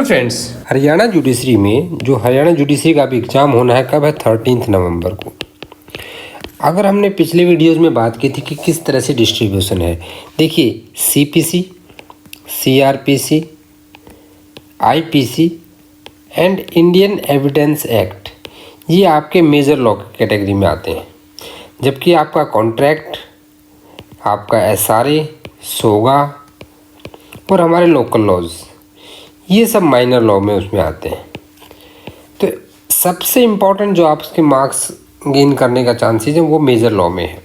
Friends, Haryana judiciary में जो Haryana judiciary का भी एग्ज़ाम होना है कब है 13 नवंबर को। अगर हमने पिछले वीडियोज़ में बात की थी कि किस तरह से डिस्ट्रीब्यूशन है, देखिए CPC, CrPC, IPC and Indian evidence act ये आपके मेजर लॉ कैटेगरी में आते हैं, जबकि आपका कॉन्ट्रैक्ट, आपका एसआरए, सोगा और हमारे लोकल लॉज ये सब माइनर लॉ में उसमें आते हैं। तो सबसे इम्पॉर्टेंट जो आपके मार्क्स गेन करने का चांसेस है वो मेजर लॉ में है।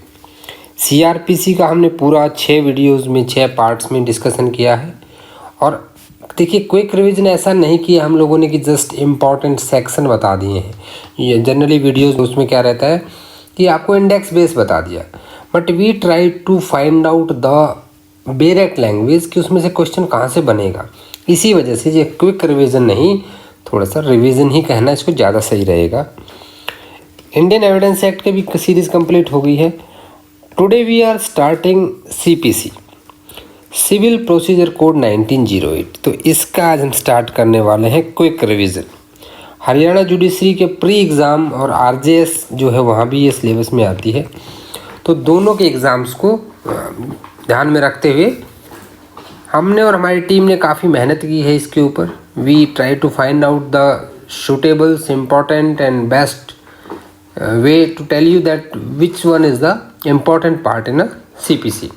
सीआरपीसी का हमने पूरा 6 वीडियोज़ में 6 पार्ट्स में डिस्कशन किया है। और देखिए क्विक रिवीजन ऐसा नहीं किया हम लोगों ने कि जस्ट इम्पॉर्टेंट सेक्शन बता दिए हैं। ये जनरली वीडियोज़ उसमें क्या रहता है कि आपको इंडेक्स बेस बता दिया, but we try to find out the direct language कि उसमें से क्वेश्चन कहाँ से बनेगा। इसी वजह से ये क्विक रिवीजन नहीं, थोड़ा सा रिवीजन ही कहना इसको ज़्यादा सही रहेगा। इंडियन एविडेंस एक्ट की भी सीरीज़ कंप्लीट हो गई है। Today we are starting CPC, civil procedure code 1908। तो इसका आज हम स्टार्ट करने वाले हैं क्विक रिवीजन। हरियाणा जुडिशरी के प्री एग्ज़ाम और आरजेएस जो है वहाँ भी ये सिलेबस में आती है। तो दोनों के एग्ज़ाम्स को ध्यान में रखते हुए हमने और हमारी टीम ने काफ़ी मेहनत की है इसके ऊपर। We try to find out the suitables, important and best way to tell you that which one is the important part in a CPC.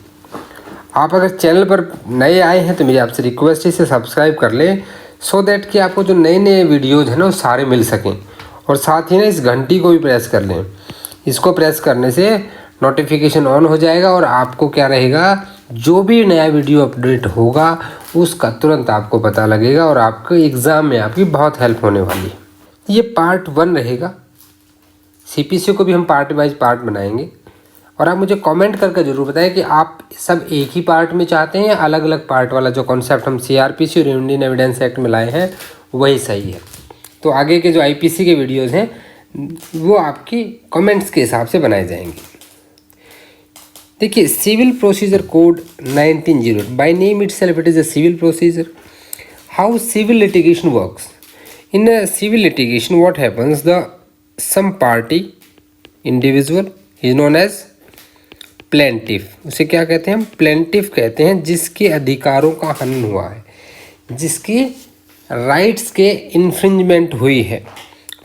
आप अगर चैनल पर नए आए हैं तो मेरी आपसे रिक्वेस्ट है इसे सब्सक्राइब कर लें, सो दैट कि आपको जो नए नए वीडियोज़ हैं ना वो सारे मिल सकें। और साथ ही ना इस घंटी को भी प्रेस कर लें। इसको प्रेस करने से नोटिफिकेशन ऑन हो जाएगा और आपको क्या रहेगा, जो भी नया वीडियो अपडेट होगा उसका तुरंत आपको पता लगेगा और आपके एग्ज़ाम में आपकी बहुत हेल्प होने वाली है। ये पार्ट 1 रहेगा। सीपीसी को भी हम पार्ट वाइज पार्ट बनाएंगे। और आप मुझे कमेंट करके ज़रूर बताएं कि आप सब एक ही पार्ट में चाहते हैं या अलग अलग पार्ट वाला जो कॉन्सेप्ट हम सीआरपीसी और इंडियन एविडेंस एक्ट में लाए हैं वही सही है। तो आगे के जो आईपीसी के वीडियोज़ हैं वो आपकी कमेंट्स के हिसाब से बनाए जाएंगे। देखिए civil procedure code 1908 by name itself it is a civil procedure. How civil litigation works in a civil litigation, what happens, the some party individual is known as plaintiff. उसे क्या कहते हैं हम? प्लेंटिफ कहते हैं, जिसके अधिकारों का हनन हुआ है, जिसकी राइट्स के इन्फ्रिंजमेंट हुई है।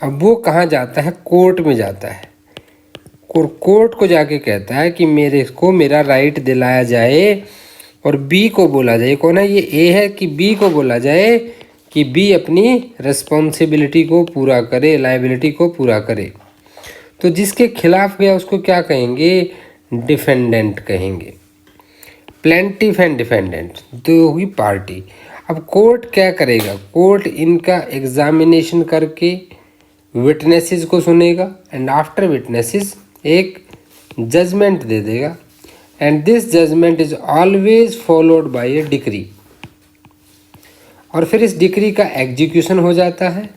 अब वो कहाँ जाता है? कोर्ट में जाता है। कोर्ट को जाके कहता है कि मेरे को मेरा राइट दिलाया जाए और बी को बोला जाए, कौन है ये? ए है कि बी को बोला जाए कि बी अपनी रिस्पॉन्सिबिलिटी को पूरा करे, लायबिलिटी को पूरा करे। तो जिसके खिलाफ गया उसको क्या कहेंगे? डिफेंडेंट कहेंगे। प्लेंटिफ एंड डिफेंडेंट दो होगी पार्टी। अब कोर्ट क्या करेगा? कोर्ट इनका एग्जामिनेशन करके विटनेसेस को सुनेगा एंड आफ्टर विटनेसेस एक जजमेंट दे देगा। And this judgment is always followed by a decree. और फिर इस डिक्री का एग्जीक्यूशन हो जाता है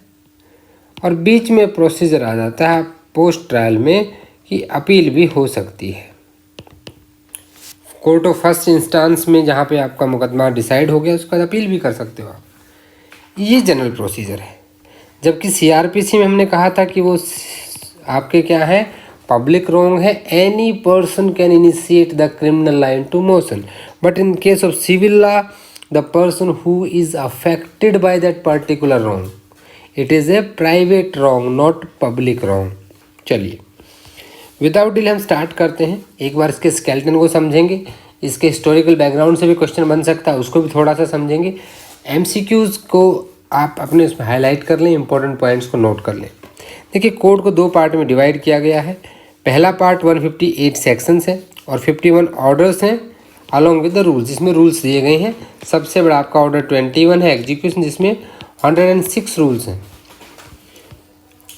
और बीच में प्रोसीजर आ जाता है पोस्ट ट्रायल में कि अपील भी हो सकती है। कोर्ट ऑफ फर्स्ट इंस्टेंस में जहाँ पे आपका मुकदमा डिसाइड हो गया उसका अपील भी कर सकते हो आप। ये जनरल प्रोसीजर है। जबकि सीआरपीसी में हमने कहा था कि वो आपके क्या है? पब्लिक रॉन्ग है। Any person can initiate the criminal line to motion, but in case of civil law the person who is affected by that particular wrong, it is a private wrong not public wrong. चलिए without delay हम start करते हैं। एक बार इसके skeleton को समझेंगे, इसके historical background से भी क्वेश्चन बन सकता है उसको भी थोड़ा सा समझेंगे। एमसीक्यूज़ को आप अपने उसमें हाईलाइट कर लें, इंपॉर्टेंट पॉइंट्स को नोट कर लें। देखिए कोड को 2 पार्ट में डिवाइड किया गया है। पहला पार्ट 158 सेक्शंस है और 51 ऑर्डर्स हैं अलॉन्ग विद द रूल्स, जिसमें रूल्स दिए गए हैं। सबसे बड़ा आपका ऑर्डर 21 है एग्जीक्यूशन, जिसमें 106 रूल्स हैं।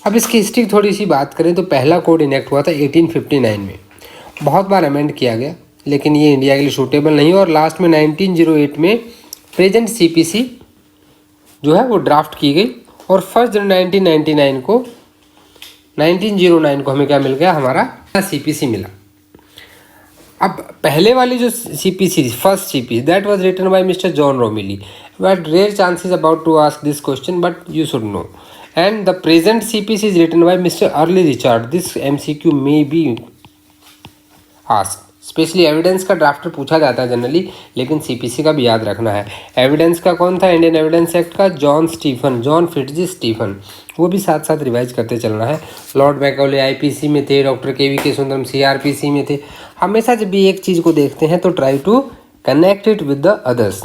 अब इसकी हिस्ट्री की थोड़ी सी बात करें तो पहला कोड इनेक्ट हुआ था 1859 में। बहुत बार अमेंड किया गया लेकिन ये इंडिया के लिए सूटेबल नहीं, और लास्ट में 1908 में प्रेजेंट सीपीसी जो है वो ड्राफ्ट की गई और 1 जनवरी 1909 को हमें क्या मिल गया? हमारा सीपीसी मिला। अब पहले वाली जो CPC, first CPC, that was written by mister John Romilly but rare chances about to ask this question, but you should know. And the present CPC is written by Mr. Early Richard. This MCQ may be asked. Specially evidence का drafter पूछा जाता है generally, लेकिन CPC का भी याद रखना है। एविडेंस का कौन था इंडियन एविडेंस एक्ट का? जॉन फिट्जी स्टीफन, वो भी साथ साथ रिवाइज करते चलना है। लॉर्ड मैकॉले आईपीसी में थे, डॉक्टर के सुंदरम सीआरपीसी में थे। हमेशा जब भी एक चीज़ को देखते हैं तो try to connect it with the others.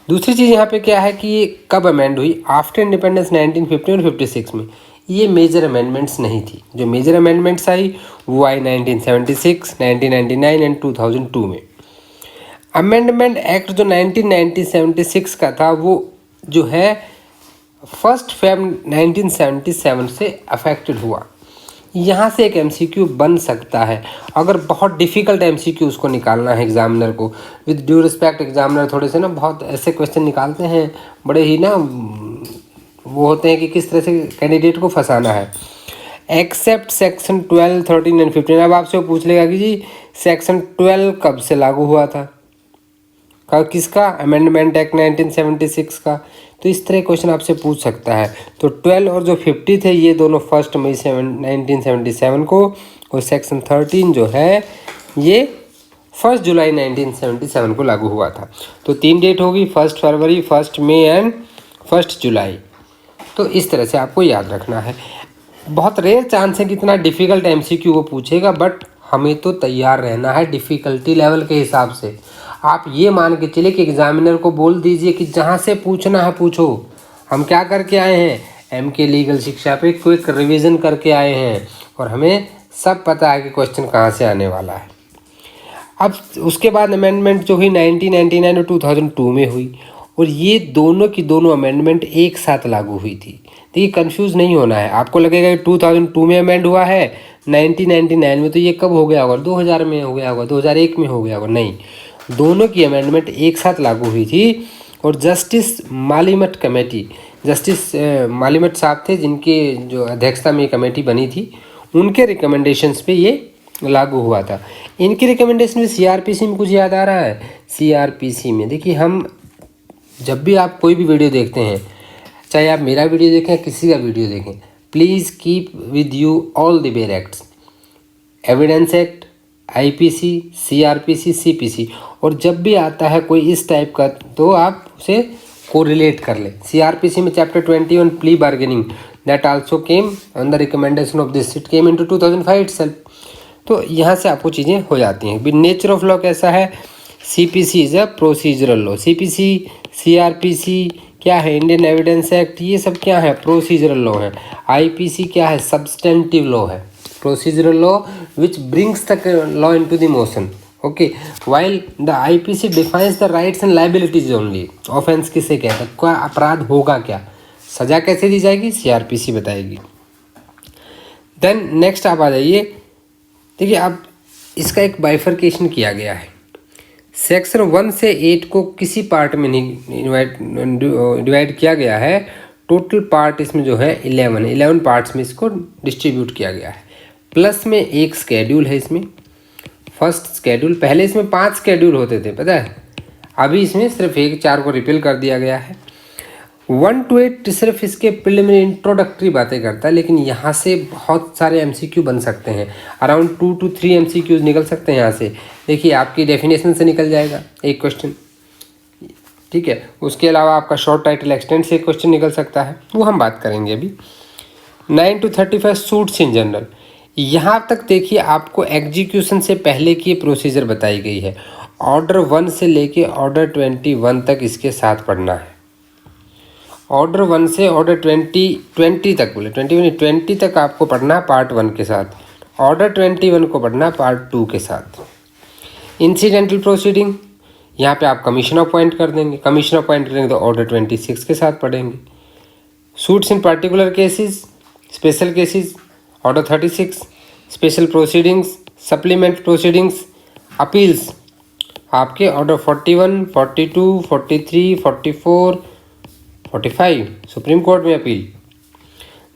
दूसरी चीज़ यहाँ पे क्या है कि ये कब अमेंड हुई? आफ्टर इंडिपेंडेंस 1950 और 56 में। ये मेजर अमेंडमेंट्स नहीं थी। जो मेजर अमेंडमेंट्स आई वो आई 1976, 1999 एंड 2002 में। अमेंडमेंट एक्ट जो 1976 का था वो जो है 1 February 1977 से अफेक्टेड हुआ। यहाँ से एक एमसीक्यू बन सकता है अगर बहुत डिफ़िकल्ट एमसीक्यू उसको निकालना है एग्जामिनर को। विद ड्यू रिस्पेक्ट, एग्जामिनर थोड़े से ना बहुत ऐसे क्वेश्चन निकालते हैं, बड़े ही ना वो होते हैं कि किस तरह से कैंडिडेट को फंसाना है। Except section 12, 13 and 15। अब आपसे वो पूछ लेगा कि जी सेक्शन 12 कब से लागू हुआ था? कब? किसका? अमेंडमेंट एक्ट 1976 का। तो इस तरह क्वेश्चन आपसे पूछ सकता है। तो 12 और जो 50 थे ये दोनों 1 मई 1977 को, और सेक्शन 13 जो है ये 1 जुलाई 1977 को लागू हुआ था। तो 3 डेट होगी, 1 फरवरी, 1 मई एंड 1 जुलाई। तो इस तरह से आपको याद रखना है। बहुत रेयर चांस है कि इतना डिफ़िकल्ट एमसीक्यू वो पूछेगा, बट हमें तो तैयार रहना है डिफ़िकल्टी लेवल के हिसाब से। आप ये मान के चलिए कि एग्जामिनर को बोल दीजिए कि जहाँ से पूछना है पूछो। हम क्या करके आए हैं? एमके लीगल शिक्षा पे क्विक रिवीजन करके आए हैं और हमें सब पता है कि क्वेश्चन कहाँ से आने वाला है। अब उसके बाद अमेंडमेंट जो हुई 1999 और 2002 में हुई, और ये दोनों की दोनों अमेंडमेंट एक साथ लागू हुई थी। देखिए कंफ्यूज नहीं होना है। आपको लगेगा कि 2002 में अमेंड हुआ है, 1999 में, तो ये कब हो गया होगा? 2000 में हो गया होगा, 2001 में हो गया होगा। नहीं, दोनों की अमेंडमेंट एक साथ लागू हुई थी। और जस्टिस मालीमठ कमेटी, जस्टिस मालीमठ साहब थे जिनके जो अध्यक्षता में कमेटी बनी थी, उनके रिकमेंडेशंस पे ये लागू हुआ था। इनकी रिकमेंडेशन में सीआरपीसी में कुछ याद आ रहा है? सीआरपीसी में देखिए, हम जब भी आप कोई भी वीडियो देखते हैं, चाहे आप मेरा वीडियो देखें किसी का वीडियो देखें, please keep with you all the bare acts, evidence act, IPC, CrPC, CPC. और जब भी आता है कोई इस टाइप का तो आप उसे कोरिलेट कर लें। सीआरपीसी में chapter 21 plea bargaining, that also came on the recommendation of this, it came into 2005 itself. तो यहाँ से आपको चीज़ें हो जाती हैं। भी नेचर ऑफ लॉ कैसा है? CPC is a procedural law. CPC, CrPC क्या है? इंडियन एविडेंस एक्ट, ये सब क्या है? प्रोसीजरल लॉ है। आईपीसी क्या है? सब्सटेंटिव लॉ है। Procedural law which brings the law into the motion. Okay, while the IPC defines the rights and liabilities only. Offence किसे कहता है? क्या अपराध होगा, क्या सजा कैसे दी जाएगी? सीआरपीसी बताएगी। देन नेक्स्ट आप आ जाइए। देखिए अब इसका एक बाइफर्केशन किया गया है। सेक्शन 1 से 8 को किसी पार्ट में नहीं डिवाइड किया गया है। टोटल पार्ट इसमें जो है 11 पार्ट्स में इसको डिस्ट्रीब्यूट किया गया है। प्लस में एक स्केड्यूल है इसमें, फर्स्ट स्केड्यूल। पहले इसमें 5 स्केड्यूल होते थे, पता है, अभी इसमें सिर्फ 4 को रिपील कर दिया गया है। 1 to 8 सिर्फ इसके प्रिलिमिनरी इंट्रोडक्टरी बातें करता है, लेकिन यहाँ से बहुत सारे एमसीक्यू बन सकते हैं। अराउंड 2 to 3 एमसीक्यूज निकल सकते हैं यहाँ से। देखिए आपकी डेफिनेशन से निकल जाएगा एक क्वेश्चन, ठीक है। उसके अलावा आपका शॉर्ट टाइटल एक्सटेंड से एक क्वेश्चन निकल सकता है, वो हम बात करेंगे अभी। 9 to 35 सूट्स इन जनरल। यहाँ तक देखिए आपको एग्जीक्यूशन से पहले की प्रोसीजर बताई गई है। ऑर्डर 1 से लेके ऑर्डर 21 तक इसके साथ पढ़ना है। ऑर्डर 1 से ऑर्डर 20 तक, बोले 20 तक आपको पढ़ना है पार्ट 1 के साथ। ऑर्डर 21 को पढ़ना है पार्ट 2 के साथ। इंसिडेंटल प्रोसीडिंग, यहाँ पे आप कमीशन अपॉइंट कर देंगे। कमीशन अपॉइंट करेंगे तो ऑर्डर 26 के साथ पढ़ेंगे। Suits in particular cases, special cases, order 36। Special proceedings, supplement proceedings, appeals आपके ऑर्डर 41, 42, 43, 44, 45 सुप्रीम कोर्ट में appeal.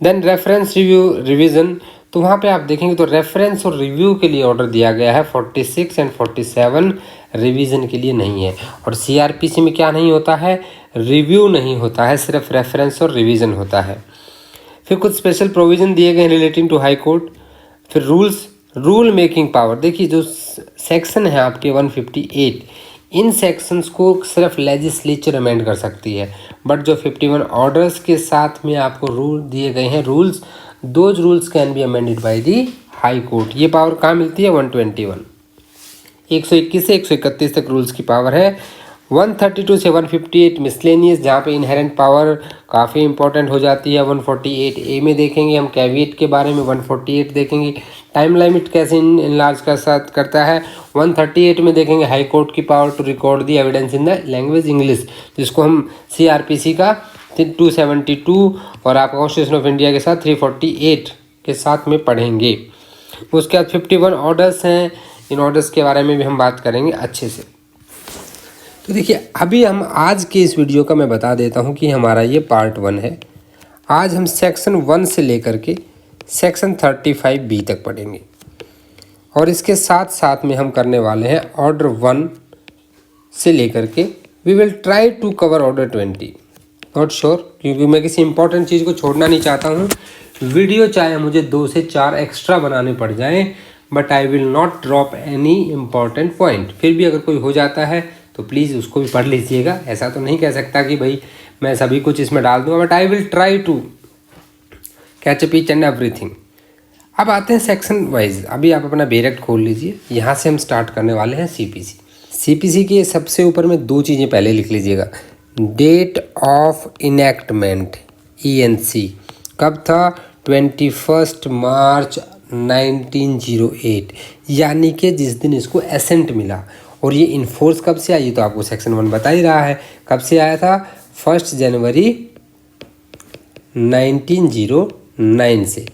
Then reference review revision, तो वहाँ पे आप देखेंगे तो रेफरेंस और रिव्यू के लिए ऑर्डर दिया गया है। 46 एंड 47 रिवीजन के लिए नहीं है। और सीआरपीसी में क्या नहीं होता है? रिव्यू नहीं होता है, सिर्फ रेफरेंस और रिवीजन होता है। फिर कुछ स्पेशल प्रोविज़न दिए गए हैं रिलेटिंग टू हाई कोर्ट। फिर रूल मेकिंग पावर, देखिए जो सेक्शन है आपके 158, इन सेक्शंस को सिर्फ लेजिस्लेचर अमेंड कर सकती है, बट जो 51 ऑर्डर्स के साथ में आपको रूल दिए गए हैं rules, those rules can be amended by the high court. ये पावर कहाँ मिलती है? 121, 121 से 131 तक रूल्स की पावर है। 132 से 158 मिसलेनियस, जहाँ पे इनहेरेंट पावर काफ़ी इंपॉर्टेंट हो जाती है। 148 ए में देखेंगे हम कैविएट के बारे में, 148 देखेंगे टाइम लिमिट कैसे इनलार्ज का साथ करता है। 138 में देखेंगे हाई कोर्ट की power to record the evidence in the language English, जिसको हम CRPC का 272 और आपका कॉन्स्टिट्यूशन ऑफ इंडिया के साथ 348 के साथ में पढ़ेंगे। उसके बाद 51 ऑर्डर्स हैं, इन ऑर्डर्स के बारे में भी हम बात करेंगे अच्छे से। तो देखिए अभी हम आज के इस वीडियो का मैं बता देता हूं कि हमारा ये पार्ट 1 है। आज हम सेक्शन 1 से लेकर के सेक्शन 35B तक पढ़ेंगे और इसके साथ साथ में हम करने वाले हैं ऑर्डर 1 से लेकर के we will try to cover order 20। Not sure, क्योंकि मैं किसी इंपॉर्टेंट चीज़ को छोड़ना नहीं चाहता हूँ। वीडियो चाहे मुझे 2 से 4 एक्स्ट्रा बनाने पड़ जाएँ, but I will not drop any important point. फिर भी अगर कोई हो जाता है तो प्लीज़ उसको भी पढ़ लीजिएगा। ऐसा तो नहीं कह सकता कि भाई मैं सभी कुछ इसमें डाल दूँगा, but I will try to catch up each and everything. अब आते हैं सेक्शन वाइज। अभी आप अपना बेरेक्ट खोल लीजिए, यहाँ से हम स्टार्ट करने वाले हैं CPC के सबसे ऊपर में 2 चीज़ें पहले लिख लीजिएगा। डेट ऑफ इनैक्टमेंट ENC कब था? 21 मार्च 1908, यानी कि जिस दिन इसको एसेंट मिला। और ये इन्फोर्स कब से आई? तो आपको सेक्शन 1 बता ही रहा है कब से आया था। 1 जनवरी 1909 से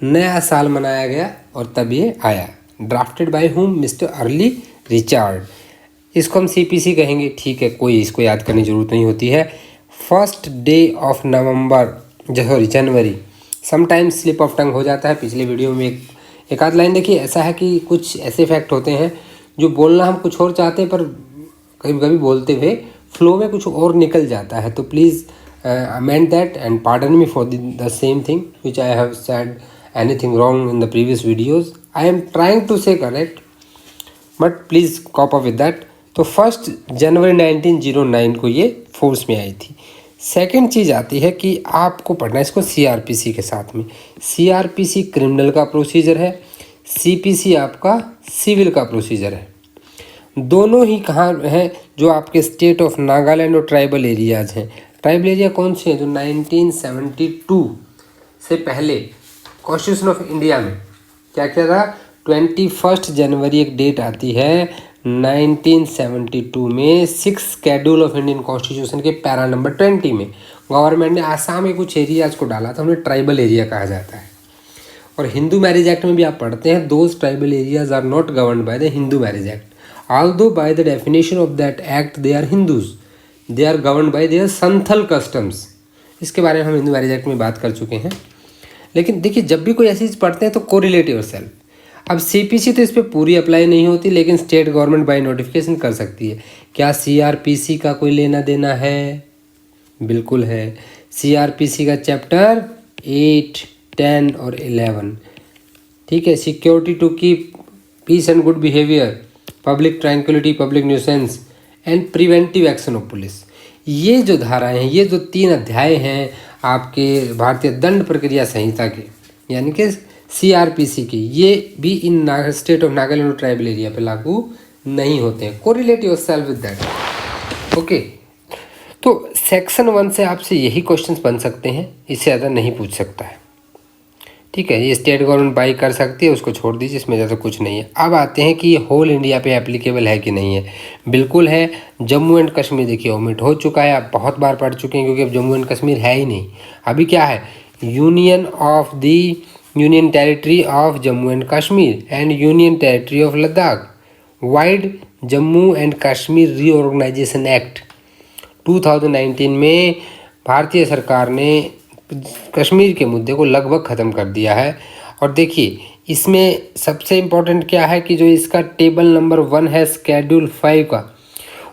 नया साल मनाया गया और तब ये आया। Drafted by whom? Mister early Richard. इसको हम CPC कहेंगे, ठीक है, कोई इसको याद करने की जरूरत नहीं होती है। 1 day of November, sorry January, sometimes slip of tongue हो जाता है। पिछले वीडियो में एक आध लाइन देखिए, ऐसा है कि कुछ ऐसे फैक्ट होते हैं जो बोलना हम कुछ और चाहते हैं पर कभी कभी बोलते हुए फ्लो में कुछ और निकल जाता है। तो please amend that and pardon me for the same thing which I have said anything wrong in the previous videos. I am trying to say correct, but please cop up with that. तो 1 जनवरी 1909 को ये force में आई थी। Second चीज़ आती है कि आपको पढ़ना है इसको CRPC के साथ में। CRPC क्रिमिनल का प्रोसीजर है, CPC आपका सिविल का प्रोसीजर है। दोनों ही कहाँ हैं? जो आपके स्टेट ऑफ नागालैंड और ट्राइबल एरियाज़ हैं। ट्राइबल एरिया कौन से हैं? जो 1972 से पहले कॉन्स्टिट्यूशन ऑफ इंडिया में क्या क्या था? 21 जनवरी एक डेट आती है 1972 में 6 शेड्यूल ऑफ इंडियन कॉन्स्टिट्यूशन के पैरा नंबर 20 में गवर्नमेंट ने आसाम के कुछ एरियाज़ को डाला था, उन्हें ट्राइबल एरिया कहा जाता है। और हिंदू मैरिज एक्ट में भी आप पढ़ते हैं, those tribal areas are not governed by the Hindu Marriage Act, although by the definition of that act they are Hindus, they are governed by their Santhal customs। इसके बारे में हम हिंदू मैरिज एक्ट में बात कर चुके हैं। लेकिन देखिए जब भी कोई ऐसी चीज़ पढ़ते हैं तो कोरिलेट योरसेल्फ। अब CPC तो इस पर पूरी अप्लाई नहीं होती, लेकिन स्टेट गवर्नमेंट बाय नोटिफिकेशन कर सकती है। क्या CRPC का कोई लेना देना है? बिल्कुल है। CRPC का चैप्टर 8, 10 और 11, ठीक है। Security to keep peace and good behaviour, public tranquillity, public nuisance and preventive action of police. ये जो धाराएं हैं, ये जो 3 अध्याय हैं आपके भारतीय दंड प्रक्रिया संहिता के, यानी कि CRPC के, ये भी इन स्टेट ऑफ नागालैंड और ट्राइबल एरिया पे लागू नहीं होते हैं। Correlate yourself with that. Okay, तो सेक्शन 1 से आपसे यही क्वेश्चंस बन सकते हैं, इससे ज़्यादा नहीं पूछ सकता है, ठीक है। ये स्टेट गवर्नमेंट बाई कर सकती है, उसको छोड़ दीजिए, इसमें ज़्यादा कुछ नहीं है। अब आते हैं कि ये होल इंडिया पे एप्लीकेबल है कि नहीं है। बिल्कुल है। जम्मू एंड कश्मीर देखिए ओमिट हो चुका है, आप बहुत बार पढ़ चुके हैं, क्योंकि अब जम्मू एंड कश्मीर है ही नहीं। अभी क्या है? Union territory of Jammu and Kashmir and union territory of Ladakh, vide Jammu and Kashmir reorganisation act 2019 में भारतीय सरकार ने कश्मीर के मुद्दे को लगभग ख़त्म कर दिया है। और देखिए इसमें सबसे इम्पोर्टेंट क्या है कि जो इसका टेबल नंबर 1 है शेड्यूल 5 का,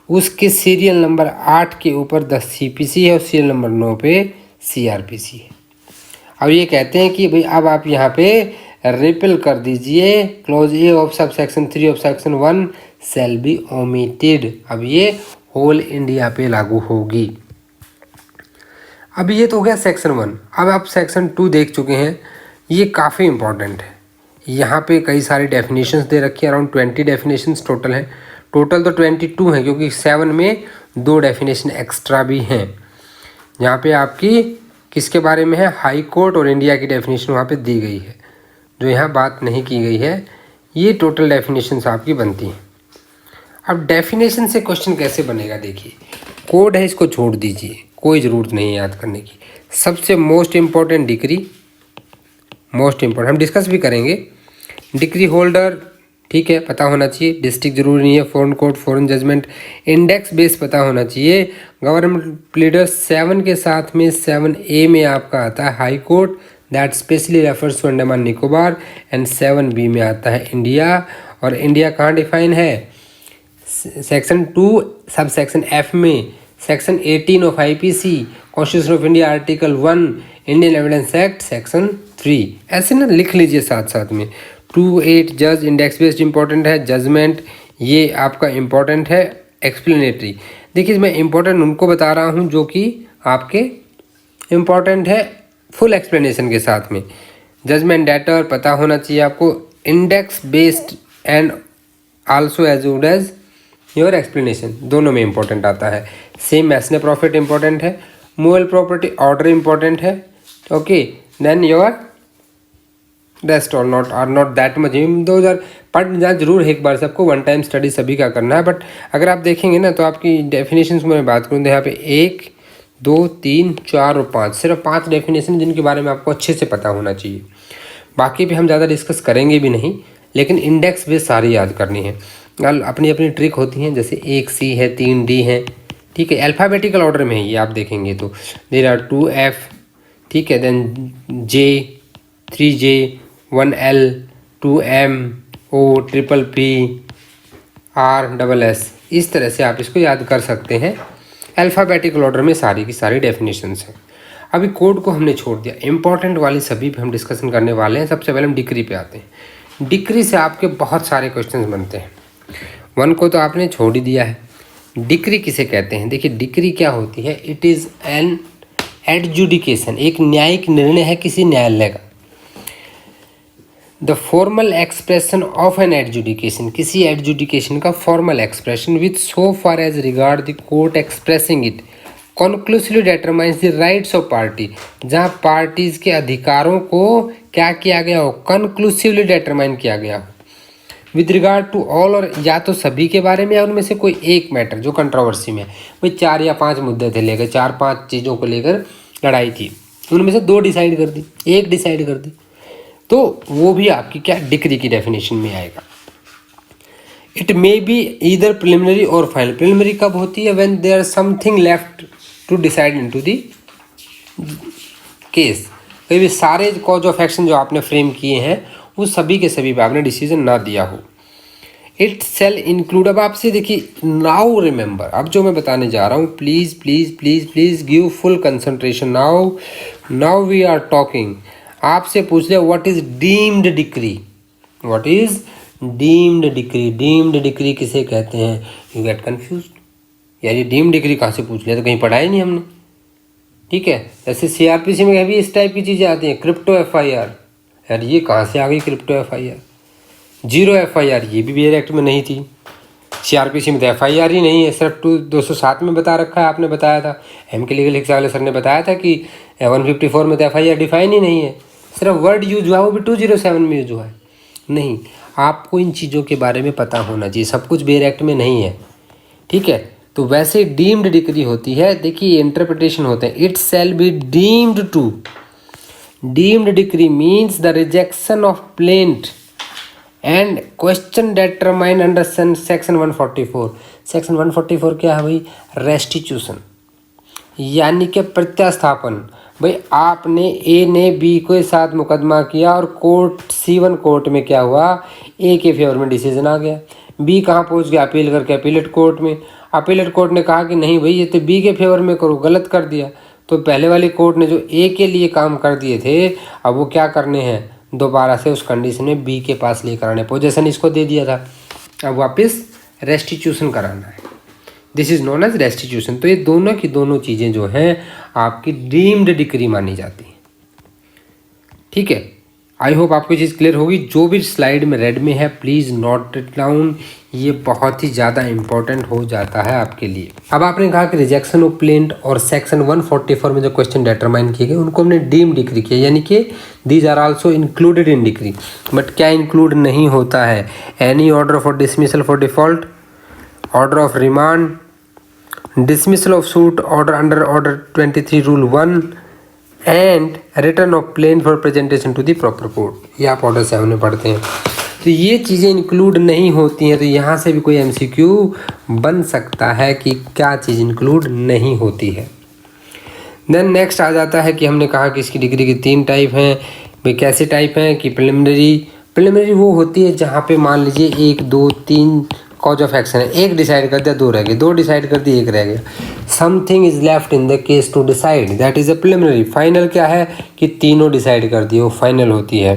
उसके सीरियल नंबर 8 के ऊपर 10 CPC है और सीरियल नंबर 9 पे CRPC है। अब ये कहते हैं कि भाई अब आप यहाँ पे रिपेल कर दीजिए, clause A of sub section 3 of section 1 shall be omitted. अब ये होल इंडिया पे लागू होगी। अब ये तो हो गया सेक्शन 1। अब आप सेक्शन 2 देख चुके हैं, ये काफ़ी इंपॉर्टेंट है। यहाँ पे कई सारी डेफिनेशंस दे रखी है, अराउंड 20 डेफिनेशंस टोटल हैं। टोटल तो 22 हैं क्योंकि 7 में 2 डेफिनेशन एक्स्ट्रा भी हैं। यहाँ पे आपकी किसके बारे में है, हाई कोर्ट और इंडिया की डेफिनेशन वहाँ पे दी गई है, जो यहाँ बात नहीं की गई है। ये टोटल डेफिनेशंस आपकी बनती हैं। अब डेफिनेशन से क्वेश्चन कैसे बनेगा, देखिए कोड है, इसको छोड़ दीजिए, कोई ज़रूरत नहीं है याद करने की। सबसे most important degree, most important हम डिस्कस भी करेंगे। डिग्री होल्डर ठीक है, पता होना चाहिए। डिस्ट्रिक्ट जरूरी नहीं है। Foreign court, foreign judgment, index base पता होना चाहिए। गवर्नमेंट प्लीडर 7 के साथ में 7A में आपका आता है High Court, that specially refers to Andaman Nicobar, and 7B में आता है इंडिया। और इंडिया कहाँ डिफाइन है, सेक्शन 2 सब सेक्शन F में, section 18 of IPC, constitution of India article 1, Indian evidence act section 3। ऐसे ना लिख लीजिए साथ साथ में। 2-8 जज, इंडेक्स बेस्ड इंपॉर्टेंट है। जजमेंट ये आपका इंपॉर्टेंट है। एक्सप्लेनेटरी, देखिए मैं इंपॉर्टेंट उनको बता रहा हूँ जो कि आपके इंपॉर्टेंट है फुल एक्सप्लेनेशन के साथ में। जजमेंट डेटर पता होना चाहिए आपको। Index based and also as good as your explanation, दोनों में इंपॉर्टेंट आता है। सेम मैसने प्रॉफिट इंपॉर्टेंट है। मूवल प्रॉपर्टी ऑर्डर इंपॉर्टेंट है। Okay, then your rest all not are not that much. 2000 पढ़ जा जरूर है एक बार, सबको वन टाइम स्टडी सभी का करना है। बट अगर आप देखेंगे ना तो आपकी डेफिनेशंस में बात करूँ तो यहाँ पे 1, 2, 3, 4 और 5, सिर्फ 5 डेफिनेशन जिनके बारे में आपको अच्छे से पता होना चाहिए। बाकी भी हम ज़्यादा डिस्कस करेंगे भी नहीं, लेकिन इंडेक्स बेस सारी याद करनी है। अपनी अपनी ट्रिक होती हैं, जैसे 1C है, 3D है, ठीक है, अल्फ़ाबेटिकल ऑर्डर में है ये आप देखेंगे तो। देयर आर 2F, ठीक है, then J, 3J, 1L, 2M, O, PP, RSS। इस तरह से आप इसको याद कर सकते हैं। अल्फ़ाबेटिकल ऑर्डर में सारी की सारी डेफिनेशंस हैं। अभी कोड को हमने छोड़ दिया, इंपॉर्टेंट वाली सभी पे हम डिस्कशन करने वाले हैं। सबसे पहले हम डिक्री पे आते हैं। डिक्री से आपके बहुत सारे क्वेश्चंस बनते हैं। 1 को तो आपने छोड़ ही दिया है। डिक्री किसे कहते हैं, देखिए डिक्री क्या होती है, इट इज़ एन एडजुडिकेशन, एक न्यायिक निर्णय है किसी न्यायालय का। The formal expression of an adjudication, किसी एडजुडिकेशन का formal expression with so far as regard the court expressing it conclusively determines the rights of party, जहाँ पार्टीज के अधिकारों को क्या किया गया हो, कॉन्क्लूसिवली डिटरमाइन किया गया हो विद रिगार्ड टू ऑल, और या तो सभी के बारे में या उनमें से कोई एक मैटर जो कंट्रोवर्सी में है। भाई 4 या 5 मुद्दे थे, लेकर 4-5 चीज़ों को लेकर लड़ाई थी, उनमें से 2 डिसाइड कर दी, 1 डिसाइड कर दी, तो वो भी आपकी क्या डिक्री की डेफिनेशन में आएगा। It may be either preliminary और फाइनल। प्रिलिमिनरी कब होती है, when there something left to decide into the case. कभी भी सारे कॉज ऑफ एक्शन जो आपने फ्रेम किए हैं वो सभी के सभी पे आपने डिसीजन ना दिया हो। इट सेल इंक्लूड, अब आपसे देखिए नाउ रिमेंबर, अब जो मैं बताने जा रहा हूँ please please please please give full concentration. Now we are talking, आपसे पूछ लिया what is deemed decree, what is deemed decree. Deemed decree किसे कहते हैं, यू गेट कन्फ्यूज्ड, यार ये डीम्ड डिक्री कहाँ से पूछ लिया, तो कहीं पढ़ा ही नहीं हमने, ठीक है। जैसे CRPC में भी इस टाइप की चीज़ें आती हैं, क्रिप्टो FIR, यार ये कहाँ से आ गई क्रिप्टो FIR। 0 FIR ये भी BR एक्ट में नहीं थी, CRPC में तो FIR ही नहीं है, सिर्फ 207 में बता रखा है, आपने बताया था, MK लीगल शिक्षा वाले सर ने बताया था कि 154 में तो FIR डिफाइन ही नहीं है, सिर्फ वर्ड यूज हुआ, वो भी 207 में यूज हुआ है। नहीं, आपको इन चीज़ों के बारे में पता होना चाहिए, सब कुछ BR एक्ट में नहीं है, ठीक है। तो वैसे डीम्ड डिक्री होती है, देखिए इंटरप्रिटेशन होते हैं, it shall be deemed to. Deemed decree means the rejection of plaint and question determine under section 144। Section 144 क्या है भाई, रेस्टिट्यूशन, यानी कि प्रत्यास्थापन। भाई आपने A ने B के साथ मुकदमा किया और कोर्ट C1 कोर्ट में क्या हुआ, A के फेवर में डिसीजन आ गया, B कहाँ पहुँच गया, अपील करके अपीलेट कोर्ट में। अपीलेट कोर्ट ने कहा कि नहीं भाई ये तो बी के फेवर में करो, गलत कर दिया। तो पहले वाली कोर्ट ने जो ए के लिए काम कर दिए थे, अब वो क्या करने हैं, दोबारा से उस कंडीशन में बी के पास लेकर आने। पोजीशन इसको दे दिया था, अब वापस रेस्टिट्यूशन कराना है। This is known as restitution. तो ये दोनों की दोनों चीज़ें जो हैं आपकी डीम्ड डिक्री मानी जाती हैं। ठीक है, आई होप आपको चीज़ क्लियर होगी। जो भी स्लाइड में रेड में है प्लीज़ नोट इट डाउन, ये बहुत ही ज़्यादा इंपॉर्टेंट हो जाता है आपके लिए। अब आपने कहा कि रिजेक्शन ऑफ प्लेंट और सेक्शन 144 में जो क्वेश्चन डिटरमाइन किए गए उनको हमने डीम डिक्री किया, यानी कि these are also included in decree. But क्या इंक्लूड नहीं होता है, any order for dismissal for default, order of remand, dismissal of suit order under order 23 rule 1 and return of plaint for presentation to the proper court. ये आप order 7 में पढ़ते हैं। तो ये चीज़ें इंक्लूड नहीं होती हैं, तो यहाँ से भी कोई एमसीक्यू बन सकता है कि क्या चीज़ इंक्लूड नहीं होती है। देन नेक्स्ट आ जाता है कि हमने कहा कि इसकी डिग्री की 3 टाइप हैं। भाई कैसे टाइप हैं कि प्रिलिमिनरी वो होती है जहाँ पे मान लीजिए 1 2 3 कॉज ऑफ एक्शन है, 1 डिसाइड कर दिया 2 रह गए, 2 डिसाइड कर दिए 1 रह गया। Something is left in the case to decide, that is a preliminary. Final क्या है कि तीनों डिसाइड कर दिए, वो फाइनल होती है।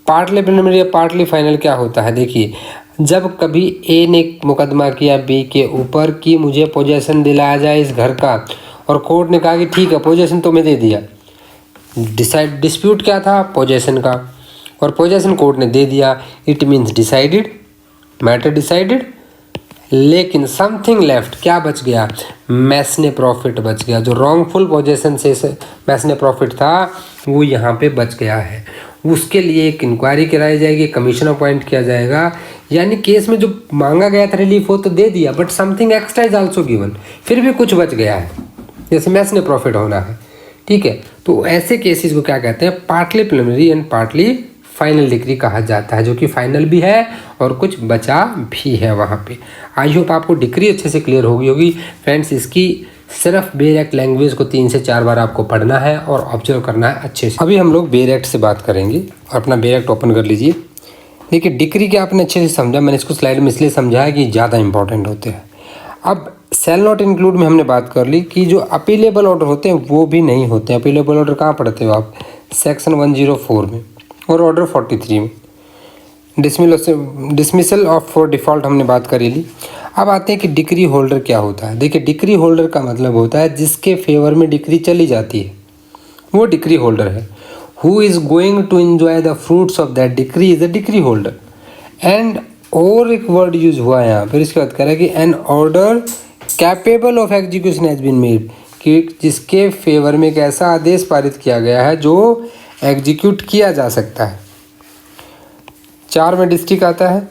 पार्टली प्रिलिमिनरी या पार्टली फाइनल क्या होता है, देखिए जब कभी ए ने मुकदमा किया बी के ऊपर कि मुझे पोजेशन दिलाया जाए इस घर का, और कोर्ट ने कहा कि ठीक है पोजेशन तुम्हें दे दिया। डिस्प्यूट क्या था, पोजेशन का, और पोजेशन कोर्ट ने दे दिया, it means decided, matter decided. लेकिन समथिंग लेफ्ट, क्या बच गया, मैसने प्रॉफिट बच गया। जो रॉन्गफुल पोजीशन से मैसने प्रॉफिट था वो यहाँ पे बच गया है। उसके लिए एक इंक्वायरी कराई जाएगी, कमीशन अपॉइंट किया जाएगा। यानी केस में जो मांगा गया था रिलीफ वो तो दे दिया, but something extra is also given, फिर भी कुछ बच गया है, जैसे मैसने प्रॉफिट होना है। ठीक है, तो ऐसे केसेस को क्या कहते हैं, partly preliminary and partly final decree कहा जाता है, जो कि फाइनल भी है और कुछ बचा भी है वहाँ पे। आई होप आपको डिग्री अच्छे से क्लियर होगी फ्रेंड्स। इसकी सिर्फ बेयर एक्ट लैंग्वेज को 3 से 4 बार आपको पढ़ना है और ऑब्जर्व करना है अच्छे से। अभी हम लोग बेयर एक्ट से बात करेंगे, और अपना बेयर एक्ट ओपन कर लीजिए। देखिए डिग्री के आपने अच्छे से समझा, मैंने इसको स्लाइड में इसलिए समझा है कि ज़्यादा इंपॉर्टेंट होते हैं। अब सेल नॉट इंक्लूड में हमने बात कर ली कि जो अपीलेबल ऑर्डर होते हैं वो भी नहीं होते हैं। अपीलेबल ऑर्डर कहाँ पढ़ते हो आप, सेक्शन 104 में और ऑर्डर 43 में। डिसमिसल ऑफ फॉर डिफ़ॉल्ट हमने बात करी ली। अब आते हैं कि डिक्री होल्डर क्या होता है। देखिए डिक्री होल्डर का मतलब होता है जिसके फेवर में डिक्री चली जाती है, वो डिक्री होल्डर है। Who is going to enjoy the fruits of that decree is a decree holder. And और एक वर्ड यूज हुआ है यहाँ, फिर इसके बाद कह रहा है कि an order capable of execution has been made, कि जिसके फेवर में एक ऐसा आदेश पारित किया गया है जो एग्जीक्यूट किया जा सकता है। 4 में डिस्ट्रिक्ट आता है।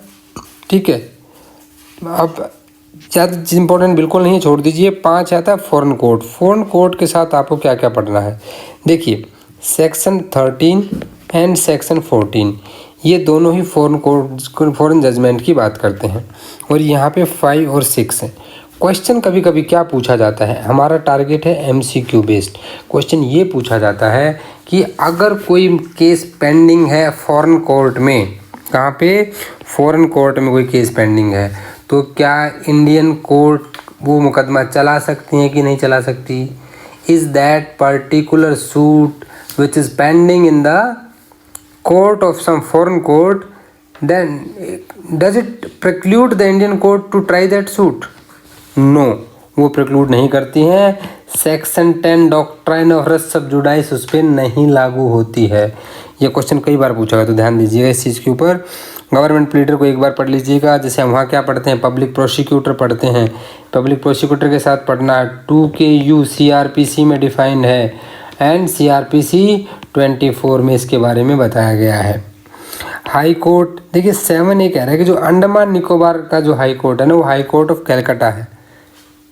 ठीक है, अब ज़्यादा इंपॉर्टेंट बिल्कुल नहीं, छोड़ दीजिए। 5 आता है फॉरेन कोर्ट। फॉरेन कोर्ट के साथ आपको क्या क्या पढ़ना है, देखिए सेक्शन 13 एंड सेक्शन 14 ये दोनों ही फॉरेन जजमेंट की बात करते हैं, और यहाँ पे 5 और 6 है। क्वेश्चन कभी कभी क्या पूछा जाता है, हमारा टारगेट है एमसीक्यू बेस्ड क्वेश्चन। ये पूछा जाता है कि अगर कोई केस पेंडिंग है फॉरेन कोर्ट में, कहाँ पे, फॉरेन कोर्ट में कोई केस पेंडिंग है, तो क्या इंडियन कोर्ट वो मुकदमा चला सकती हैं कि नहीं चला सकती। Is that particular suit which is pending in the court of some foreign court, then does it preclude the Indian court to try that suit. No, वो प्रिक्लूड नहीं करती हैं। सेक्शन 10 डॉक्ट्राइन ऑफ रेस सब जुडाइस उस पर नहीं लागू होती है। ये क्वेश्चन कई बार पूछा गया, तो ध्यान दीजिएगा इस चीज़ के ऊपर। गवर्नमेंट प्लीडर को एक बार पढ़ लीजिएगा, जैसे हम वहाँ क्या पढ़ते हैं, पब्लिक प्रोसिक्यूटर पढ़ते हैं। पब्लिक प्रोसिक्यूटर के साथ पढ़ना 2KU CRPC में डिफाइंड है, एंड CRPC 24 में इसके बारे में बताया गया है। हाई कोर्ट, देखिए 7 ये कह रहा है कि जो अंडमान निकोबार का जो हाई कोर्ट है ना, वो हाई कोर्ट ऑफ कैलकाटा है।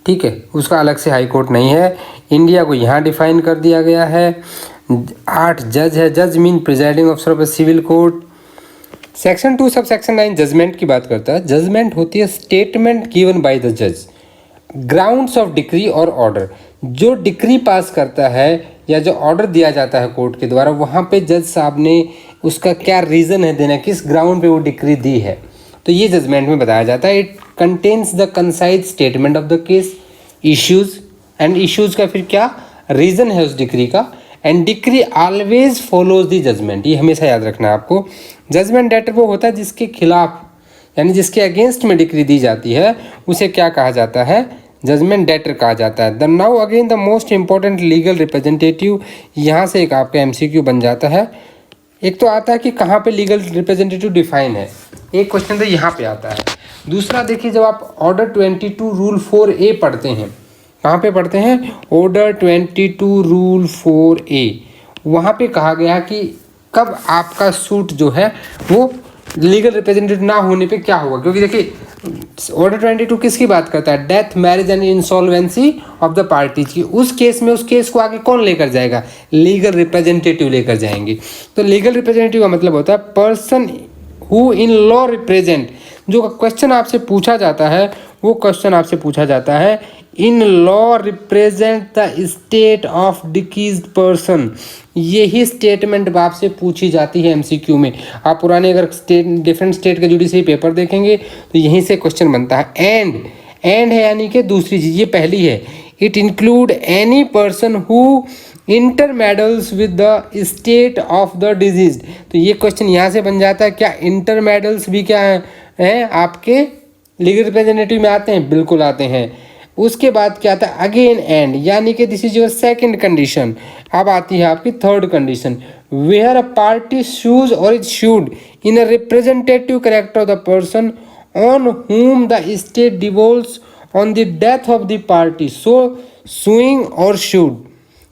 ठीक है, उसका अलग से हाई कोर्ट नहीं है। इंडिया को यहाँ डिफाइन कर दिया गया है। 8 जज है, जज mean presiding officer of a civil court. Section 2 sub section 9 judgement की बात करता है। जजमेंट होती है स्टेटमेंट गिवन बाय द जज, ग्राउंड्स ऑफ डिक्री और ऑर्डर। जो डिक्री पास करता है या जो ऑर्डर दिया जाता है कोर्ट के द्वारा, वहाँ पे जज साहब ने उसका क्या रीज़न है देना, किस ग्राउंड पे वो डिक्री दी है, तो ये जजमेंट में बताया जाता है। It contains the concise statement of the case, issues, and issues का फिर क्या रीजन है उस डिक्री का, and decree always follows the judgement. ये हमेशा याद रखना है आपको। जजमेंट डेटर वो होता है जिसके खिलाफ यानी जिसके अगेंस्ट में डिक्री दी जाती है, उसे क्या कहा जाता है, जजमेंट डेटर कहा जाता है। The now again the most important legal representative, यहाँ से एक आपका एमसीक्यू बन जाता है। एक तो आता है कि कहाँ पे लीगल रिप्रेजेंटेटिव डिफाइन है, एक क्वेश्चन तो यहाँ पे आता है। दूसरा देखिए, जब आप ऑर्डर 22 रूल 4A पढ़ते हैं, कहाँ पे पढ़ते हैं, ऑर्डर 22 रूल 4A, वहाँ पे कहा गया कि कब आपका सूट जो है वो लीगल रिप्रेजेंटेटिव ना होने पे क्या होगा। क्योंकि देखिए ऑर्डर 22 किसकी बात करता है, death, marriage and insolvency of the parties की। उस केस में उस केस को आगे कौन लेकर जाएगा, लीगल रिप्रेजेंटेटिव लेकर जाएंगे। तो लीगल रिप्रेजेंटेटिव का मतलब होता है person who in law represent. जो क्वेश्चन आपसे पूछा जाता है वो क्वेश्चन आपसे पूछा जाता है in law represent the state of deceased person. यही स्टेटमेंट आपसे पूछी जाती है एमसीक्यू में। आप पुराने अगर डिफरेंट स्टेट के जुडिशरी पेपर देखेंगे तो यहीं से क्वेश्चन बनता है। एंड है यानी कि दूसरी चीज़, ये पहली है, it include any person who intermeddles with the state of the disease. तो ये क्वेश्चन यहाँ से बन जाता है, क्या इंटरमेडल्स भी क्या है आपके लीगल रिप्रेजेंटेटिव में आते हैं, बिल्कुल आते हैं। उसके बाद क्या आता है, अगेन एंड, यानी कि this is your second condition. अब आती है आपकी third condition, where a party sues or is sued in a representative character of the person on whom the state devolves on the death of the party, so suing or sued.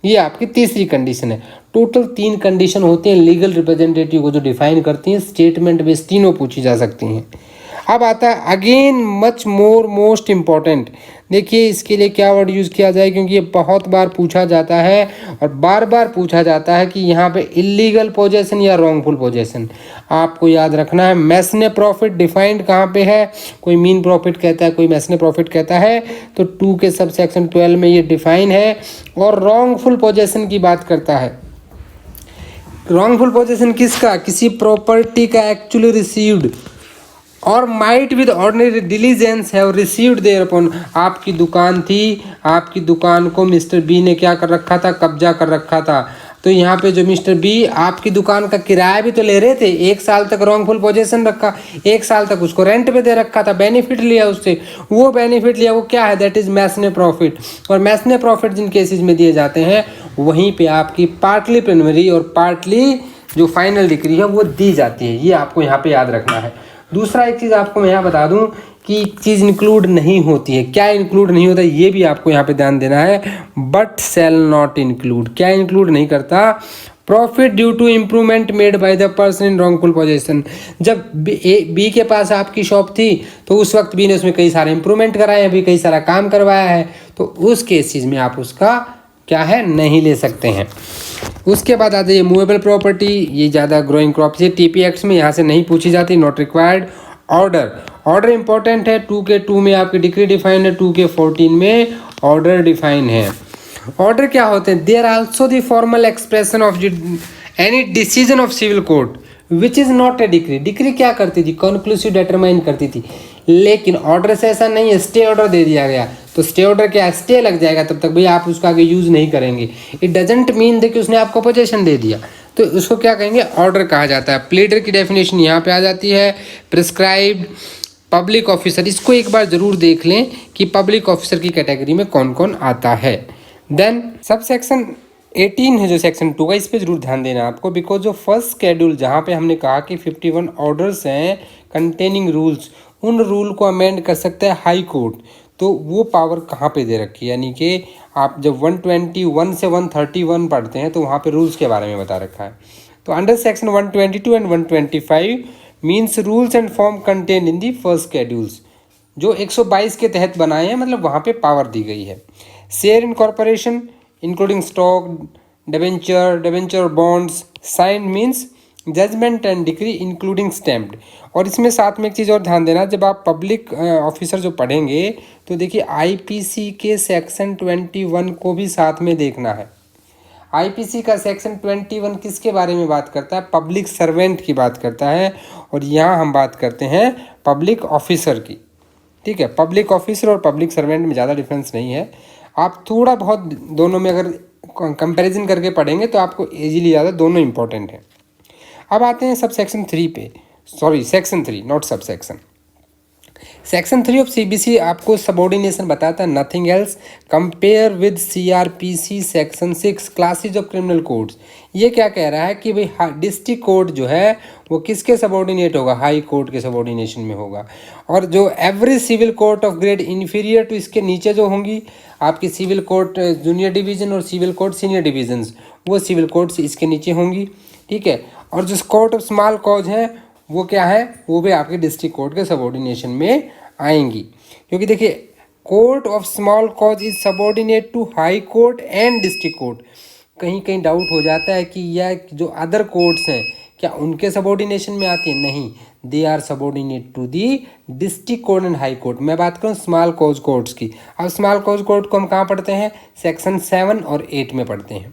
ये आपकी तीसरी condition है। Total 3 condition होती हैं legal representative को जो define करती हैं, स्टेटमेंट बेस तीनों पूछी जा सकती हैं। अब आता है again much more most important. देखिए इसके लिए क्या वर्ड यूज़ किया जाए, क्योंकि ये बहुत बार पूछा जाता है और बार बार पूछा जाता है कि यहाँ पे इलीगल पोजेशन या रॉन्गफुल पोजेशन। आपको याद रखना है मैसने प्रॉफिट डिफाइंड कहाँ पे है, कोई मीन प्रॉफिट कहता है, कोई मैसने प्रॉफिट कहता है, तो 2 के सब सेक्शन 12 में ये डिफाइन है। और रॉन्गफुल पोजेशन की बात करता है। रॉन्गफुल पोजेशन किसका, किसी प्रॉपर्टी का एक्चुअली रिसीव्ड और might with ordinary diligence have received thereupon. आपकी दुकान थी, आपकी दुकान को मिस्टर बी ने क्या कर रखा था, कब्जा कर रखा था। तो यहाँ पे जो मिस्टर बी आपकी दुकान का किराया भी तो ले रहे थे, 1 साल तक रॉन्गफुल पोजीशन रखा, 1 साल तक उसको रेंट पे दे रखा था, बेनिफिट लिया उससे, वो बेनिफिट लिया, वो क्या है, दैट इज मैसने प्रॉफिट। और मैसने प्रॉफिट जिन केसेज में दिए जाते हैं वहीं पे आपकी पार्टली प्रिलिमिनरी और पार्टली जो फाइनल डिक्री है वो दी जाती है। ये आपको यहाँ पे याद रखना है। दूसरा एक चीज़ आपको मैं यहाँ बता दूं कि चीज़ इंक्लूड नहीं होती है। क्या इंक्लूड नहीं होता ये भी आपको यहाँ पे ध्यान देना है। बट सेल नॉट इंक्लूड, क्या इंक्लूड नहीं करता, profit due to improvement made by the person in wrongful position. जब बी के पास आपकी शॉप थी तो उस वक्त बी ने उसमें कई सारे इंप्रूवमेंट कराए हैं, भी कई सारा काम करवाया है, तो उस केसेस में आप उसका क्या है नहीं ले सकते हैं। उसके बाद आते हैं मूवेबल प्रॉपर्टी, ये ज़्यादा ग्रोइंग क्रॉप्स है, टीपी एक्ट्स में यहाँ से नहीं पूछी जाती, नॉट रिक्वायर्ड। ऑर्डर इंपॉर्टेंट है, 2 के 2 में आपकी डिक्री डिफाइन है, 2 के 14 में ऑर्डर डिफाइन है। ऑर्डर क्या होते हैं, there also the formal expression of any decision of civil court which is not a decree. Decree क्या करती थी, कंक्लूसिव डिटरमाइन करती थी, लेकिन ऑर्डर से ऐसा नहीं है, स्टे ऑर्डर दे दिया गया तो स्टे ऑर्डर क्या स्टे लग जाएगा, तब तक भाई आप उसका आगे यूज़ नहीं करेंगे। इट डजेंट मीन कि उसने आपको पोजीशन दे दिया, तो उसको क्या कहेंगे, ऑर्डर कहा जाता है। प्लीडर की डेफिनेशन यहाँ पे आ जाती है, प्रिस्क्राइब्ड, पब्लिक ऑफिसर, इसको एक बार जरूर देख लें कि पब्लिक ऑफिसर की कैटेगरी में कौन कौन आता है। देन सब सेक्शन 18 है जो सेक्शन 2 का, इस पर जरूर ध्यान देना आपको, बिकॉज जो फर्स्ट शेड्यूल जहाँ पे हमने कहा कि 51 ऑर्डर्स हैं कंटेनिंग रूल्स, उन रूल को अमेंड कर सकता है हाई कोर्ट, तो वो पावर कहाँ पे दे रखी है, यानी कि आप जब 121 से 131 पढ़ते हैं तो वहाँ पे रूल्स के बारे में बता रखा है। तो under section 122 and 125 means rules and form contain in the first schedules, जो 122 के तहत बनाए हैं, मतलब वहाँ पे पावर दी गई है। Share in corporation including stock, debenture bonds, sign means judgement and decree including stamped. और इसमें साथ में एक चीज़ और ध्यान देना, जब आप पब्लिक ऑफिसर जो पढ़ेंगे तो देखिए आईपीसी के सेक्शन 21 को भी साथ में देखना है। आईपीसी का सेक्शन 21 किसके बारे में बात करता है, पब्लिक सर्वेंट की बात करता है, और यहाँ हम बात करते हैं पब्लिक ऑफिसर की। ठीक है। पब्लिक ऑफिसर और पब्लिक सर्वेंट में ज़्यादा डिफरेंस नहीं है, आप थोड़ा बहुत दोनों में अगर कंपैरिजन करके पढ़ेंगे तो आपको इजीली ज़्यादा दोनों इंपॉर्टेंट है। अब आते हैं सब सेक्शन 3 पे, sorry section 3 not sub section. Section 3 of CBC आपको सबऑर्डिनेशन बताता है, nothing else. Compare with CrPC section 6 classes of criminal codes. ये क्या कह रहा है कि भाई डिस्ट्रिक्ट कोर्ट जो है वो किसके सबऑर्डिनेट होगा, हाई कोर्ट के सबऑर्डिनेशन में होगा। और जो every civil court of grade inferior to, इसके नीचे जो होंगी आपकी सिविल कोर्ट जूनियर डिवीजन और सिविल कोर्ट सीनियर डिवीजन्स, वो सिविल कोर्ट इसके नीचे होंगी, ठीक है। और जो कोर्ट ऑफ स्मॉल कॉज है वो क्या है, वो भी आपके डिस्ट्रिक्ट कोर्ट के सबऑर्डिनेशन में आएंगी। क्योंकि देखिए court of small cause is subordinate to high court and district court. कहीं कहीं डाउट हो जाता है कि यह जो अदर कोर्ट्स हैं क्या उनके सबऑर्डिनेशन में आती है, नहीं, they are subordinate to the district court and high court. मैं बात करूँ स्मॉल कॉज कोर्ट्स की। अब स्मॉल कॉज कोर्ट को हम कहाँ पढ़ते हैं, सेक्शन 7 और 8 में पढ़ते हैं।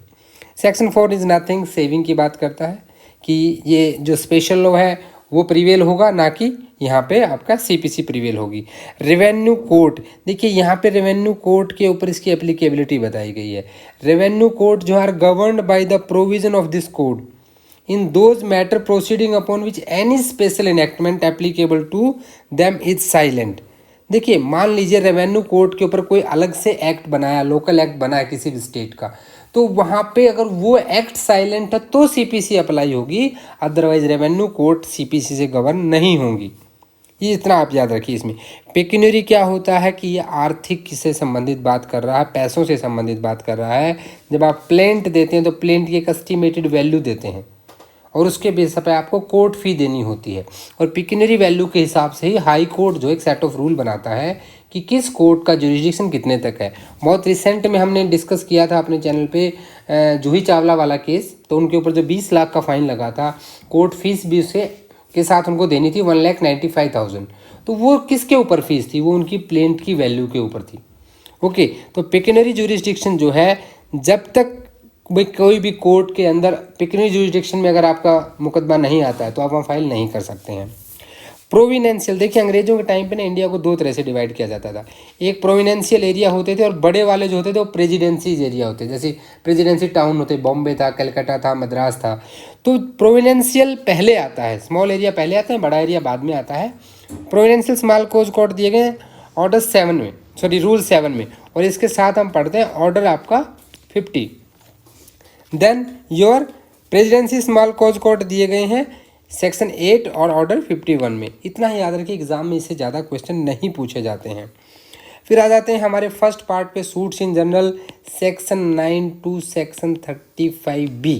सेक्शन 4 इज नथिंग, सेविंग की बात करता है कि ये जो स्पेशल लॉ है वो प्रिवेल होगा, ना कि यहाँ पे आपका सीपीसी प्रिवेल होगी। रेवेन्यू कोर्ट, देखिए यहाँ पे रेवेन्यू कोर्ट के ऊपर इसकी एप्लीकेबिलिटी बताई गई है। रेवेन्यू कोर्ट जो are governed by the provision of this code in those matter proceeding upon which any special enactment applicable to them is silent. देखिए मान लीजिए रेवेन्यू कोर्ट के ऊपर कोई अलग से एक्ट बनाया, लोकल एक्ट बनाया किसी भी स्टेट का, तो वहाँ पे अगर वो एक्ट साइलेंट है तो सीपीसी अप्लाई होगी, अदरवाइज रेवेन्यू कोर्ट सीपीसी से गवर्न नहीं होंगी। ये इतना आप याद रखिए। इसमें पेक्यूनियरी क्या होता है कि ये आर्थिक से संबंधित बात कर रहा है, पैसों से संबंधित बात कर रहा है। जब आप प्लेंट देते हैं तो प्लेंट की एक एस्टिमेटेड वैल्यू देते हैं और उसके बेस पे आपको कोर्ट फी देनी होती है। और पेक्यूनियरी वैल्यू के हिसाब से ही हाई कोर्ट जो एक सेट ऑफ रूल बनाता है कि किस कोर्ट का जुरिडिक्शन कितने तक है। बहुत रिसेंट में हमने डिस्कस किया था अपने चैनल पे जूही चावला वाला केस, तो उनके ऊपर जो 20 लाख का फाइन लगा था, कोर्ट फीस भी उससे के साथ उनको देनी थी 1,95,000। तो वो किसके ऊपर फीस थी, वो उनकी प्लेंट की वैल्यू के ऊपर थी। ओके, तो पेक्यूनियरी जुरिडिक्शन जो है, जब तक भाई कोई भी कोर्ट के अंदर पेक्यूनियरी जुरिडिक्शन में अगर आपका मुकदमा नहीं आता है तो आप वहाँ फाइल नहीं कर सकते हैं। प्रोविनेंशियल, देखिए अंग्रेजों के टाइम पे ना इंडिया को 2 तरह से डिवाइड किया जाता था। एक प्रोविनेंशियल एरिया होते थे और बड़े वाले जो होते थे वो प्रेसिडेंसीज एरिया होते थे। जैसे प्रेसिडेंसी टाउन होते, बॉम्बे था, कलकत्ता था, मद्रास था। तो प्रोविनेंशियल पहले आता है, स्मॉल एरिया पहले आता है, बड़ा एरिया बाद में आता है। प्रोविनेंशियल स्मॉल कोज कोर्ट दिए गए ऑर्डर 7 में, सॉरी रूल 7 में, और इसके साथ हम पढ़ते हैं ऑर्डर आपका 50। Then your presidency small cause court दिए गए हैं सेक्शन 8 और ऑर्डर 51 में। इतना ही याद रखिए, एग्जाम में इससे ज़्यादा क्वेश्चन नहीं पूछे जाते हैं। फिर आ जाते हैं हमारे फर्स्ट पार्ट पे, suits in general, section 9 to section 35B।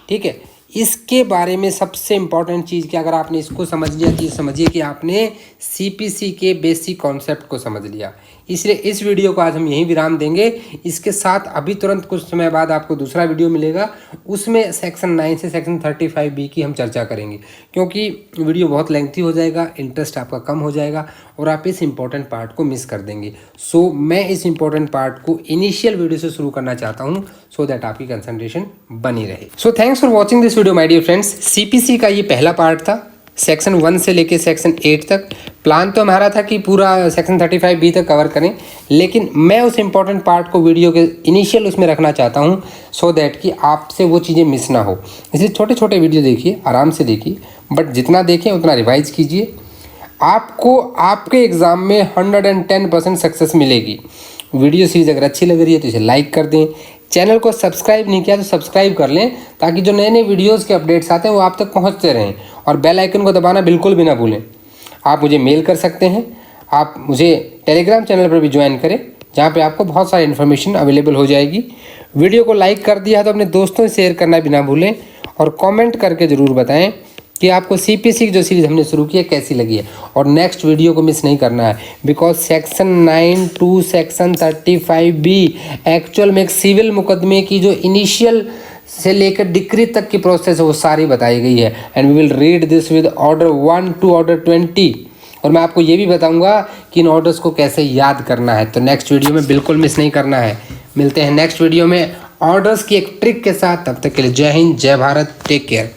ठीक है, इसके बारे में सबसे इम्पॉर्टेंट चीज़ कि अगर आपने इसको समझ लिया तो समझिए कि आपने सीपीसी के बेसिक कॉन्सेप्ट को समझ लिया। इसलिए इस वीडियो को आज हम यहीं विराम देंगे। इसके साथ अभी तुरंत कुछ समय बाद आपको दूसरा वीडियो मिलेगा, उसमें सेक्शन 9 से सेक्शन 35B की हम चर्चा करेंगे, क्योंकि वीडियो बहुत लेंथी हो जाएगा, इंटरेस्ट आपका कम हो जाएगा और आप इस इंपॉर्टेंट पार्ट को मिस कर देंगे। सो मैं इस इंपॉर्टेंट पार्ट को इनिशियल वीडियो से शुरू करना चाहता हूँ, सो दैट आपकी कंसंट्रेशन बनी रहे। So thanks for watching this video my dear friends. CPC का ये पहला पार्ट था, सेक्शन 1 से लेके सेक्शन 8 तक। प्लान तो हमारा था कि पूरा सेक्शन 35B तक कवर करें, लेकिन मैं उस इंपॉर्टेंट पार्ट को वीडियो के इनिशियल उसमें रखना चाहता हूं, सो दैट कि आपसे वो चीज़ें मिस ना हो। इसलिए छोटे छोटे वीडियो देखिए, आराम से देखिए, बट जितना देखें उतना रिवाइज कीजिए। आपको आपके एग्ज़ाम में 110% सक्सेस मिलेगी। वीडियो सीरीज अगर अच्छी लग रही है तो इसे लाइक कर दें। चैनल को सब्सक्राइब नहीं किया तो सब्सक्राइब कर लें, ताकि जो नए नए वीडियोज़ के अपडेट्स आते हैं वो आप तक पहुंचते रहें। और बेल आइकन को दबाना बिल्कुल भी ना भूलें। आप मुझे मेल कर सकते हैं, आप मुझे टेलीग्राम चैनल पर भी ज्वाइन करें, जहाँ पे आपको बहुत सारी इन्फॉर्मेशन अवेलेबल हो जाएगी। वीडियो को लाइक कर दिया तो अपने दोस्तों से शेयर करना भी ना भूलें, और कमेंट करके ज़रूर बताएं कि आपको सीपीसी की जो सीरीज़ हमने शुरू की है कैसी लगी है। और नेक्स्ट वीडियो को मिस नहीं करना है, because section 9 to section 35B actual में एक सिविल मुकदमे की जो इनिशियल से लेकर डिक्री तक की प्रोसेस है वो सारी बताई गई है। And we will read this with order 1 to order 20। और मैं आपको ये भी बताऊंगा कि इन ऑर्डर्स को कैसे याद करना है। तो नेक्स्ट वीडियो में बिल्कुल मिस नहीं करना है। मिलते हैं नेक्स्ट वीडियो में ऑर्डर्स की एक ट्रिक के साथ। तब तक के लिए जय हिंद, जय भारत, टेक केयर।